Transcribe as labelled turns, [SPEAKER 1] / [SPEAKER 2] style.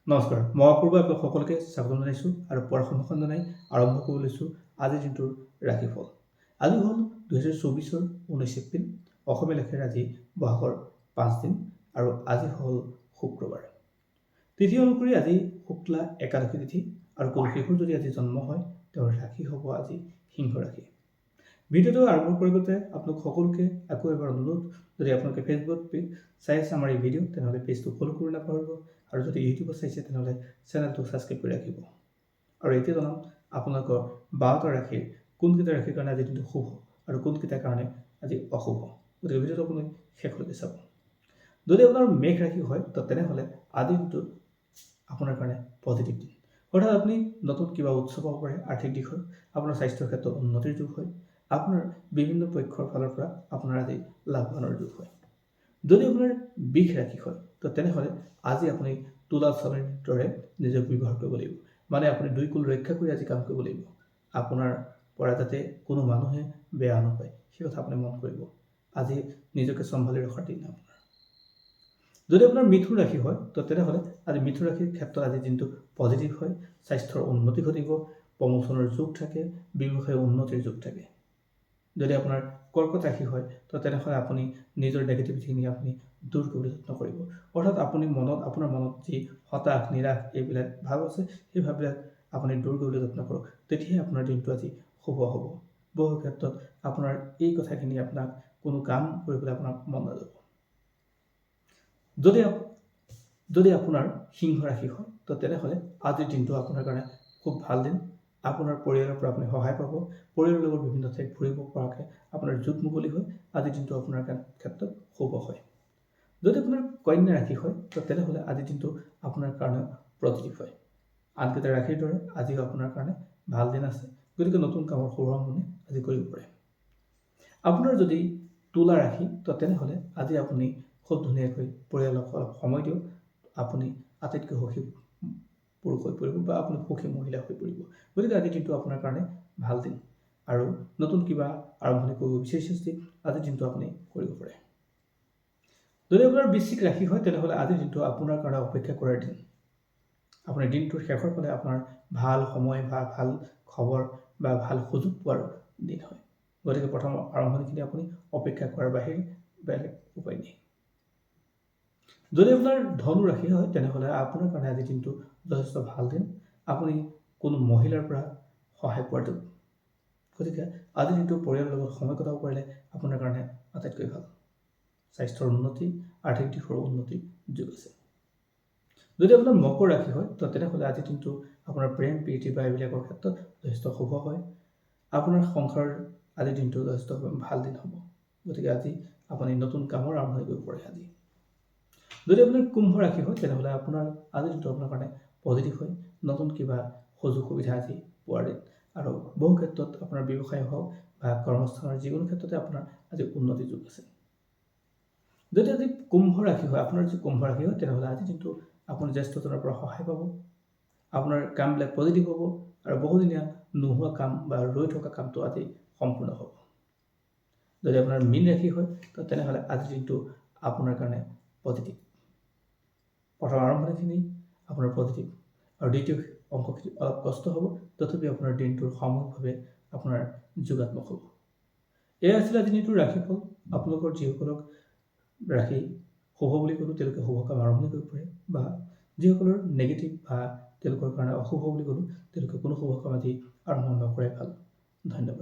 [SPEAKER 1] নমস্কাৰ, মই অপূৰ্ব আপোনাক সকলোকে স্বাগতম জনাইছোঁ আৰু পৰামৰ্শন জনাই আৰম্ভ কৰিব লৈছোঁ আজিৰ দিনটোৰ ৰাশিফল। আজি হ'ল 2024 19 এপ্ৰিল, অসমীয়া লেখাৰ আজি বহাগৰ 5 দিন আৰু আজি হ'ল শুক্ৰবাৰ। তিথি অনুসৰি আজি শুক্লা একাদশী তিথি আৰু কোনো শিশুৰ যদি আজি জন্ম হয় তেওঁৰ ৰাশি হ'ব আজি সিংহ ৰাশি। ভিডিঅ'টো আৰম্ভ কৰিবলৈ আপোনালোক সকলোকে আকৌ এবাৰ অনুৰোধ, যদি আপোনালোকে ফেচবুকত চাই আছে আমাৰ এই ভিডিঅ' তেনেহ'লে পেজটো ফ'ল' কৰি নাপাহৰিব আৰু যদি ইউটিউবত চাইছে তেনেহ'লে চেনেলটো ছাবস্ক্ৰাইব কৰি ৰাখিব। আৰু এতিয়া জনাম আপোনালোকৰ 12টা ৰাশিৰ কোনকেইটা ৰাশিৰ কাৰণে আজি দিনটো শুভ আৰু কোনকেইটাৰ কাৰণে আজি অশুভ। গতিকে ভিডিঅ'টো আপুনি শেষলৈকে চাব। যদি আপোনাৰ মেঘ ৰাশি হয় তেনেহ'লে আজি দিনটো আপোনাৰ কাৰণে পজিটিভ দিন। অৰ্থাৎ আপুনি নতুন কিবা উৎসৱ হ'ব পাৰে, আৰ্থিক দিশত আপোনাৰ স্বাস্থ্যৰ ক্ষেত্ৰত উন্নতিৰ যোগ হয়, আপোনাৰ বিভিন্ন পক্ষৰ ফালৰ পৰা আপোনাৰ আজি লাভৱানৰ যোগ হয়। যদি আপোনাৰ বিষ ৰাশি হয় তেনেহ'লে আজি আপুনি তুলা চালনীৰ দৰে নিজক ব্যৱহাৰ কৰিব লাগিব। মানে আপুনি দুই কুল ৰক্ষা কৰি আজি কাম কৰিব লাগিব। আপোনাৰ পৰা যাতে কোনো মানুহে বেয়া নাপায় সেই কথা আপুনি মন কৰিব। আজি নিজকে চম্ভালি ৰখাৰ দিন আপোনাৰ। যদি আপোনাৰ মিথুন ৰাশি হয় তেনেহ'লে আজি মিথুন ৰাশিৰ ক্ষেত্ৰত আজি দিনটো পজিটিভ হয়, স্বাস্থ্যৰ উন্নতি ঘটিব, প্ৰমোচনৰ যোগ থাকে, ব্যৱসায়ৰ উন্নতিৰ যোগ থাকে। যদি আপোনাৰ কৰ্কট ৰাশি হয় তেনেহ'লে আপুনি নিজৰ নেগেটিভিটিখিনি আপুনি দূৰ কৰিবলৈ যত্ন কৰিব। অৰ্থাৎ আপোনাৰ মনত যি হতাশ, নিৰাশ এইবিলাক ভাৱ আছে সেই ভাৱবিলাক আপুনি দূৰ কৰিবলৈ যত্ন কৰক, তেতিয়াহে আপোনাৰ দিনটো আজি শুভ হ'ব। বহু ক্ষেত্ৰত আপোনাৰ এই কথাখিনি আপোনাক কোনো কাম কৰিবলৈ আপোনাৰ মন নাযাব। যদি আপোনাৰ সিংহ ৰাশি হয় তেনেহ'লে আজিৰ দিনটো আপোনাৰ কাৰণে খুব ভাল দিন। আপোনাৰ পৰিয়ালৰ পৰা আপুনি সহায় পাব, পৰিয়ালৰ লগত বিভিন্ন ঠাইত ফুৰিব পৰাকৈ আপোনাৰ যোগ মুকলি হয়, আজিৰ দিনটো আপোনাৰ ক্ষেত্ৰত শুভ হয়। যদি আপোনাৰ কন্যা ৰাশি হয় তেনেহ'লে আজিৰ দিনটো আপোনাৰ কাৰণে পজিটিভ হয়। আনকেইটা ৰাশিৰ দৰে আজিও আপোনাৰ কাৰণে ভাল দিন আছে, গতিকে নতুন কামৰ শুভাৰম্ভণি আজি কৰিব পাৰে। আপোনাৰ যদি তুলা ৰাশি তেনেহ'লে আজি আপুনি খুব ধুনীয়াকৈ পৰিয়ালক অলপ সময় দিয়ক, আপুনি আটাইতকৈ সুখী পুৰুষ হৈ পৰিব বা আপুনি সুখী মহিলা হৈ পৰিব। গতিকে আজিৰ দিনটো আপোনাৰ কাৰণে ভাল দিন আৰু নতুন কিবা আৰম্ভণি কৰিব বিচাৰিছে যদি আজিৰ দিনটো আপুনি কৰিব পাৰে। যদি আপোনাৰ বৃশ্চিক ৰাশি হয় তেনেহ'লে আজিৰ দিনটো আপোনাৰ কাৰণে অপেক্ষা কৰাৰ দিন। আপুনি দিনটোৰ শেষৰ ফালে আপোনাৰ ভাল সময় বা ভাল খবৰ বা ভাল সুযোগ পোৱাৰ দিন হয়। গতিকে প্ৰথম আৰম্ভণিখিনি আপুনি অপেক্ষা কৰাৰ বাহিৰে বেলেগ উপায় নাই। যদি আপোনাৰ ধনু ৰাশি হয় তেনেহ'লে আপোনাৰ কাৰণে আজিৰ দিনটো যথেষ্ট ভাল দিন। আপুনি কোনো মহিলাৰ পৰা সহায় পোৱাৰ যোগ। গতিকে আজিৰ দিনটো পৰিয়ালৰ লগত সময় কটাব পাৰিলে আপোনাৰ কাৰণে আটাইতকৈ ভাল। স্বাস্থ্যৰ উন্নতি, আৰ্থিক দিশৰ উন্নতিৰ যোগ আছে। যদি আপোনাৰ মকৰ ৰাশি হয় তেনেহ'লে আজিৰ দিনটো আপোনাৰ প্ৰেম প্ৰীতি বা এইবিলাকৰ ক্ষেত্ৰত যথেষ্ট শুভ হয়। আপোনাৰ সংসাৰ আজিৰ দিনটো যথেষ্ট ভাল দিন হ'ব। গতিকে আজি আপুনি নতুন কামৰ আৰম্ভণি কৰিব পাৰে আজি। যদি আপোনাৰ কুম্ভ ৰাশি হয় তেনেহ'লে আপোনাৰ আজিৰ দিনটো আপোনাৰ কাৰণে পজিটিভ হয়, নতুন কিবা সুযোগ সুবিধা আজি পোৱাৰ দিন আৰু বহু ক্ষেত্ৰত আপোনাৰ ব্যৱসায় হওক বা কৰ্মস্থানৰ যিকোনো ক্ষেত্ৰতে আপোনাৰ আজি উন্নতিৰ যোগ আছে। যদি আজি কুম্ভ ৰাশি হয়, আপোনাৰ যদি কুম্ভ ৰাশি হয় তেনেহ'লে আজিৰ দিনটো আপুনি জ্যেষ্ঠজনৰ পৰা সহায় পাব, আপোনাৰ কামবিলাক পজিটিভ হ'ব আৰু বহুদিনীয়া নোহোৱা কাম বা ৰৈ থকা কামটো আজি সম্পূৰ্ণ হ'ব। যদি আপোনাৰ মীন ৰাশি হয় তেনেহ'লে আজিৰ দিনটো আপোনাৰ কাৰণে পজিটিভ। প্ৰথম আৰম্ভণিখিনি আপোনাৰ পজিটিভ আৰু দ্বিতীয় অংশখিনি অলপ কষ্ট হ'ব, তথাপিও আপোনাৰ দিনটোৰ সামূহিকভাৱে আপোনাৰ যোগাত্মক হ'ব। এয়া আছিল আজি দিনটোৰ ৰাশিফল। আপোনালোকৰ যিসকলক ৰাশি শুভ বুলি ক'লোঁ তেওঁলোকে শুভ কাম আৰম্ভণি কৰিব পাৰে বা যিসকলৰ নেগেটিভ বা তেওঁলোকৰ কাৰণে অশুভ বুলি ক'লোঁ তেওঁলোকে কোনো শুভ কাম আজি আৰম্ভ নকৰাই ভাল। ধন্যবাদ।